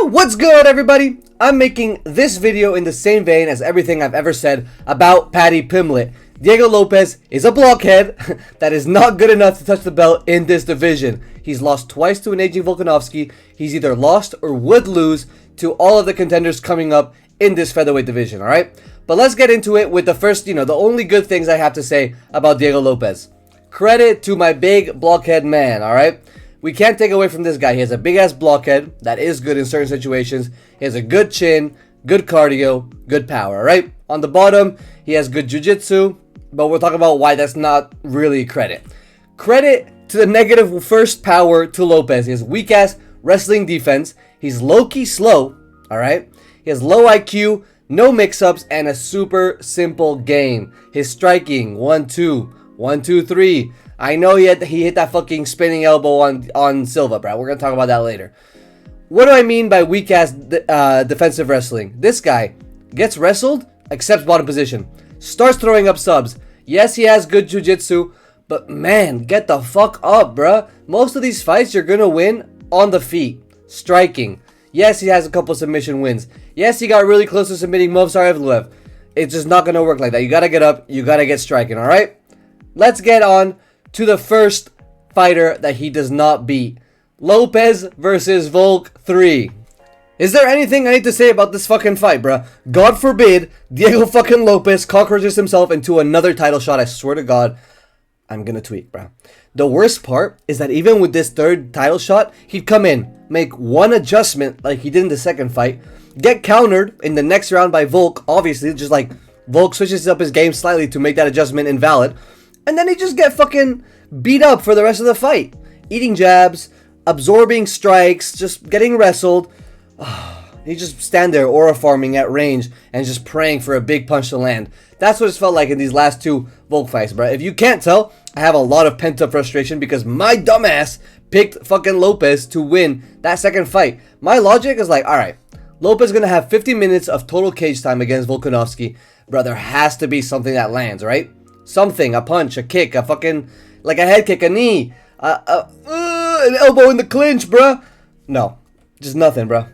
What's good, everybody? I'm making this video in the same vein as everything I've ever said about Paddy Pimblett. Diego Lopes is a blockhead that is not good enough to touch the belt in this division. He's lost twice to an aging Volkanovski. He's either lost or would lose to all of the contenders coming up in this featherweight division, alright? But let's get into it with the first, the only good things I have to say about Diego Lopes. Credit to my big blockhead man, alright? We can't take away from this guy. He has a big-ass blockhead that is good in certain situations. He has a good chin, good cardio, good power, right? On the bottom, he has good jiu-jitsu, but we'll talk about why that's not really credit. Credit to the negative first power to Lopes. He has weak-ass wrestling defense. He's low-key slow, all right? He has low IQ, no mix-ups, and a super simple game. His striking, 1-2, 1-2-3. I know he hit that fucking spinning elbow on Silva, bro. We're going to talk about that later. What do I mean by weak-ass defensive wrestling? This guy gets wrestled, accepts bottom position, starts throwing up subs. Yes, he has good jiu-jitsu, but man, get the fuck up, bro. Most of these fights, you're going to win on the feet, striking. Yes, he has a couple submission wins. Yes, he got really close to submitting Movsar Evloev. It's just not going to work like that. You got to get up. You got to get striking, all right? Let's get on to the first fighter that he does not beat. Lopes versus Volk 3. Is there anything I need to say about this fucking fight, bruh? God forbid Diego fucking Lopes cockroaches himself into another title shot. I swear to God, I'm gonna tweet, bruh. The worst part is that even with this third title shot, he'd come in, make one adjustment like he did in the second fight, get countered in the next round by Volk, obviously, just like Volk switches up his game slightly to make that adjustment invalid. And then he just get fucking beat up for the rest of the fight. Eating jabs, absorbing strikes, just getting wrestled. He just stand there aura farming at range and just praying for a big punch to land. That's what it's felt like in these last two Volk fights, bro. If you can't tell, I have a lot of pent up frustration because my dumbass picked fucking Lopes to win that second fight. My logic is like, alright, Lopes is going to have 50 minutes of total cage time against Volkanovski. Bro, there has to be something that lands, right? Something, a punch, a kick, a fucking, like a head kick, a knee, an elbow in the clinch, bruh. No, just nothing, bruh.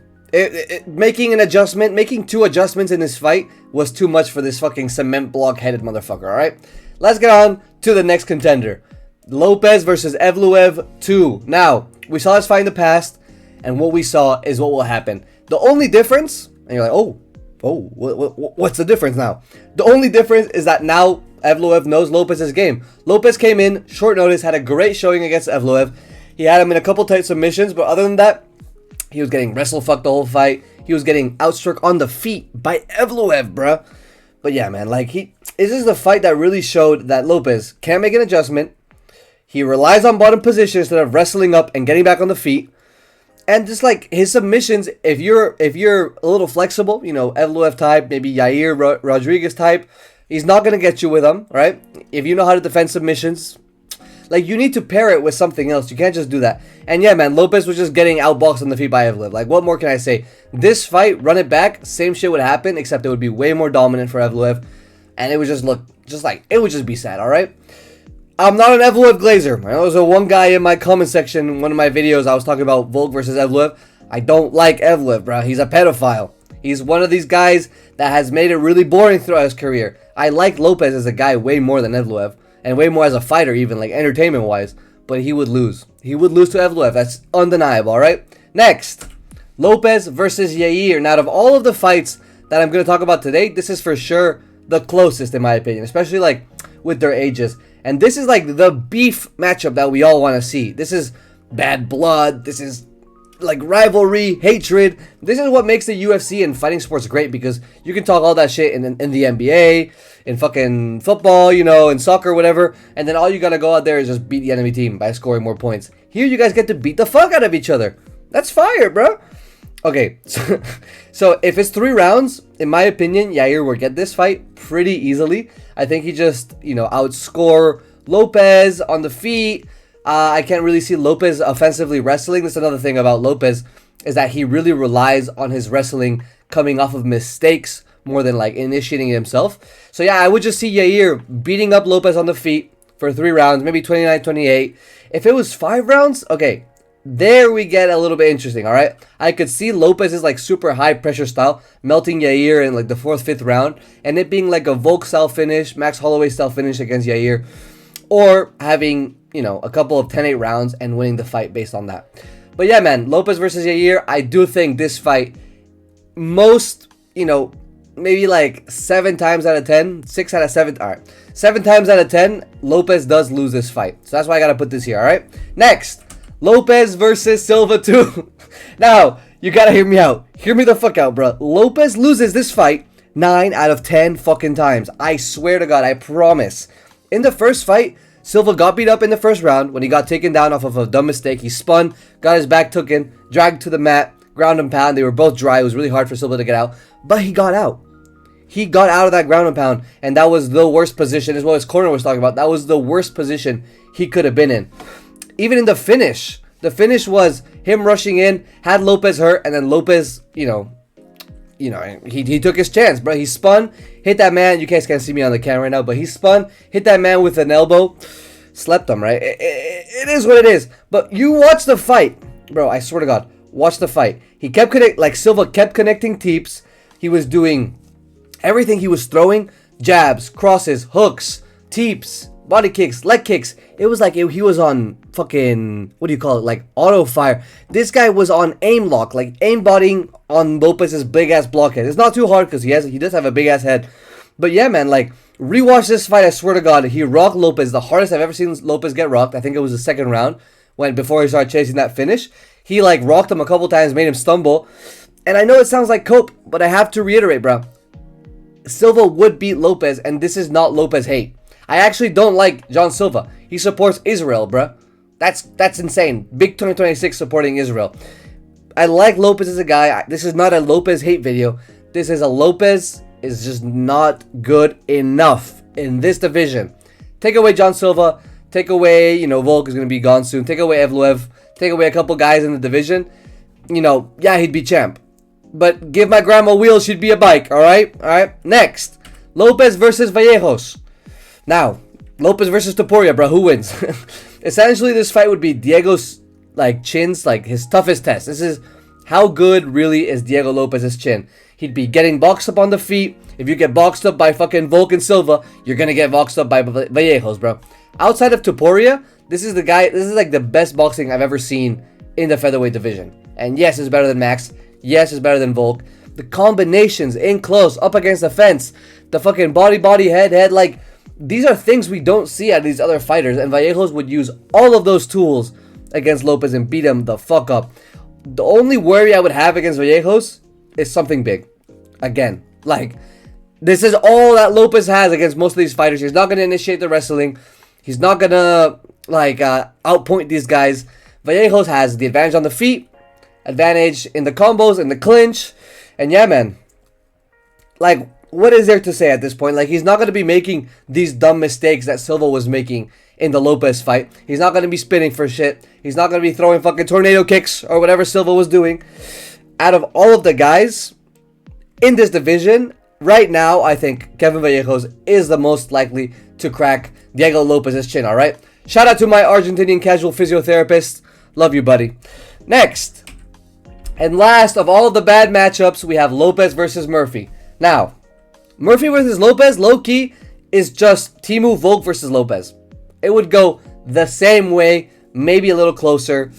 Making an adjustment, making two adjustments in this fight was too much for this fucking cement block-headed motherfucker, alright? Let's get on to the next contender. Lopes versus Evloev 2. Now, we saw this fight in the past, and what we saw is what will happen. The only difference, and you're like, what's the difference now? The only difference is that now Evloev knows Lopes' game. Lopes came in, short notice, had a great showing against Evloev. He had him in a couple tight submissions, but other than that, he was getting wrestle-fucked the whole fight. He was getting outstruck on the feet by Evloev, bruh. But yeah, man, like, this is the fight that really showed that Lopes can't make an adjustment. He relies on bottom position instead of wrestling up and getting back on the feet. And just like his submissions, if you're a little flexible, Evloev type, maybe Yair Rodriguez type, he's not going to get you with them, right? If you know how to defend submissions, like, you need to pair it with something else. You can't just do that. And yeah, man, Lopes was just getting outboxed on the feet by Evloev. Like, what more can I say? This fight, run it back, same shit would happen, except it would be way more dominant for Evloev. And it would just look, it would just be sad, alright? I'm not an Evloev glazer. I know there's one guy in my comment section, in one of my videos, I was talking about Volk versus Evloev. I don't like Evloev, bro. He's a pedophile. He's one of these guys that has made it really boring throughout his career. I like Lopes as a guy way more than Evloev. And way more as a fighter even, like entertainment-wise. But he would lose. He would lose to Evloev. That's undeniable, alright? Next, Lopes versus Yair. Now, out of all of the fights that I'm going to talk about today, this is for sure the closest in my opinion. Especially like with their ages. And this is like the beef matchup that we all want to see. This is bad blood. This is like rivalry, hatred. This is what makes the UFC and fighting sports great, because you can talk all that shit in the NBA, in fucking football, in soccer, whatever, and then all you gotta go out there is just beat the enemy team by scoring more points. Here you guys get to beat the fuck out of each other. That's fire, bro. Okay, so if it's 3 rounds, in my opinion, Yair will get this fight pretty easily. I think he just, outscore Lopes on the feet. I can't really see Lopes offensively wrestling. That's another thing about Lopes, is that he really relies on his wrestling coming off of mistakes more than like initiating it himself. So yeah, I would just see Yair beating up Lopes on the feet for 3 rounds, maybe 29-28. If it was 5 rounds, okay, there we get a little bit interesting, all right? I could see Lopez's like super high pressure style melting Yair in like the 4th, 5th round, and it being like a Volk style finish, Max Holloway style finish against Yair, or having, you know, a couple of 10-8 rounds and winning the fight based on that. But yeah, man, Lopes versus Yair, I do think this fight, most, you know, maybe like 7 times out of 10, 6 out of 7, all right, 7 times out of 10, Lopes does lose this fight. So that's why I gotta put this here, all right? Next. Lopes versus Silva 2. Now, you gotta hear me out. Hear me the fuck out, bro. Lopes loses this fight 9 out of 10 fucking times. I swear to God, I promise. In the first fight, Silva got beat up in the first round when he got taken down off of a dumb mistake. He spun, got his back taken, dragged to the mat, ground and pound. They were both dry. It was really hard for Silva to get out, but he got out. He got out of that ground and pound, and that was the worst position, is what his corner was talking about. That was the worst position he could have been in. Even in the finish was him rushing in, had Lopes hurt, and then Lopes, you know, he took his chance, bro. He spun, hit that man. You guys can't see me on the camera right now, but he spun, hit that man with an elbow, slept him, right? It is what it is. But you watch the fight, bro. I swear to God, watch the fight. He kept Silva kept connecting teeps. He was doing everything. He was throwing jabs, crosses, hooks, teeps, body kicks, leg kicks. It was like he was on fucking, what do you call it, like auto fire. This guy was on aim lock, like aimbodying on Lopes's big ass blockhead. It's not too hard because he does have a big ass head. But yeah, man, like rewatch this fight. I swear to God, he rocked Lopes, the hardest I've ever seen Lopes get rocked. I think it was the 2nd round before he started chasing that finish. He like rocked him a couple times, made him stumble. And I know it sounds like cope, but I have to reiterate, bro. Silva would beat Lopes, and this is not Lopes hate. I actually don't like John Silva. He supports Israel, bruh. That's insane. Big 2026 supporting Israel. I like Lopes as a guy. This is not a Lopes hate video. This is a Lopes is just not good enough in this division. Take away John Silva. Take away, you know, Volk is going to be gone soon. Take away Evloev. Take away a couple guys in the division. You know, yeah, he'd be champ. But give my grandma wheels, she'd be a bike, alright? Alright, next. Lopes versus Vallejos. Now, Lopes versus Topuria, bro. Who wins? Essentially, this fight would be Diego's chin's his toughest test. This is how good really is Diego Lopes' chin. He'd be getting boxed up on the feet. If you get boxed up by fucking Volk and Silva, you're gonna get boxed up by Vallejos, bro. Outside of Topuria, this is like the best boxing I've ever seen in the featherweight division. And yes, it's better than Max. Yes, it's better than Volk. The combinations in close, up against the fence, the fucking body, head, like. These are things we don't see out of these other fighters, and Vallejos would use all of those tools against Lopes and beat him the fuck up. The only worry I would have against Vallejos is something big. Again, like, this is all that Lopes has against most of these fighters. He's not going to initiate the wrestling. He's not going to, outpoint these guys. Vallejos has the advantage on the feet, advantage in the combos, in the clinch, and yeah, man. Like, what is there to say at this point? Like, he's not going to be making these dumb mistakes that Silva was making in the Lopes fight. He's not going to be spinning for shit. He's not going to be throwing fucking tornado kicks or whatever Silva was doing. Out of all of the guys in this division, right now, I think Kevin Vallejos is the most likely to crack Diego Lopes' chin, alright? Shout out to my Argentinian casual physiotherapist. Love you, buddy. Next, and last of all of the bad matchups, we have Lopes versus Murphy. Now, Murphy versus Lopes, low-key, is just Teemu Volk versus Lopes. It would go the same way, maybe a little closer,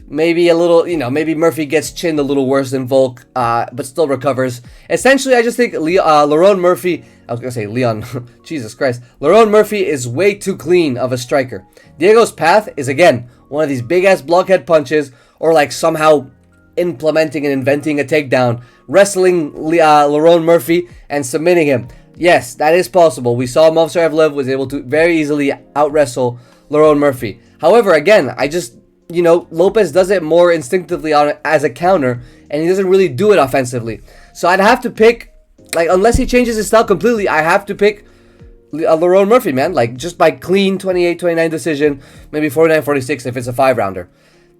maybe a little, maybe Murphy gets chinned a little worse than Volk, but still recovers. Essentially, I just think Lerone Murphy, I was going to say Leon, Jesus Christ. Lerone Murphy is way too clean of a striker. Diego's path is, again, one of these big-ass blockhead punches, or somehow implementing and inventing a takedown, wrestling Lerone Murphy and submitting him. Yes, that is possible. We saw Movsar Evloev was able to very easily out-wrestle Lerone Murphy. However, again, I just, Lopes does it more instinctively as a counter, and he doesn't really do it offensively. So I'd have to pick, unless he changes his style completely, I have to pick Lerone Murphy, man. Just by clean 28-29 decision, maybe 49-46 if it's a 5-rounder.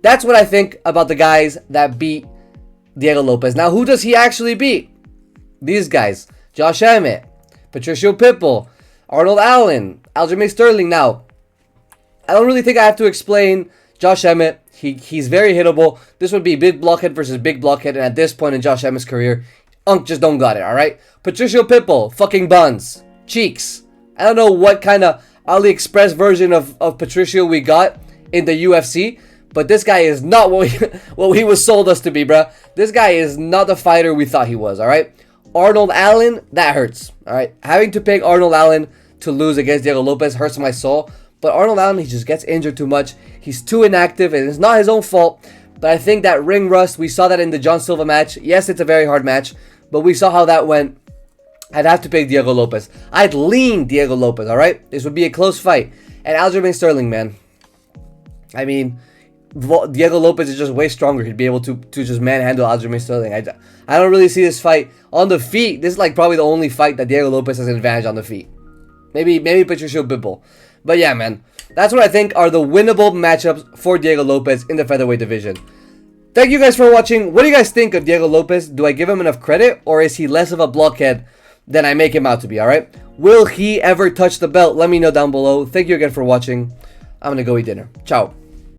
That's what I think about the guys that beat Diego Lopes. Now, who does he actually beat? These guys. Josh Emmett, Patricio Pitbull, Arnold Allen, Aljamain Sterling. Now, I don't really think I have to explain Josh Emmett. He's very hittable. This would be big blockhead versus big blockhead, and at this point in Josh Emmett's career, Unk just don't got it, alright? Patricio Pitbull, fucking buns. Cheeks. I don't know what kind of AliExpress version of Patricio we got in the UFC, but this guy is not what he was sold us to be, bruh. This guy is not the fighter we thought he was, alright? Arnold Allen, that hurts, alright? Having to pick Arnold Allen to lose against Diego Lopes hurts my soul, but Arnold Allen, he just gets injured too much. He's too inactive, and it's not his own fault, but I think that ring rust, we saw that in the John Silva match. Yes, it's a very hard match, but we saw how that went. I'd have to pick Diego Lopes. I'd lean Diego Lopes, alright? This would be a close fight. And Aljamain Sterling, man. I mean, Diego Lopes is just way stronger. He'd be able to just manhandle Aljamain Sterling. I don't really see this fight on the feet. This is like probably the only fight that Diego Lopes has an advantage on the feet. Maybe Patricio Pitbull. But yeah, man. That's what I think are the winnable matchups for Diego Lopes in the featherweight division. Thank you guys for watching. What do you guys think of Diego Lopes? Do I give him enough credit, or is he less of a blockhead than I make him out to be, alright? Will he ever touch the belt? Let me know down below. Thank you again for watching. I'm gonna go eat dinner. Ciao.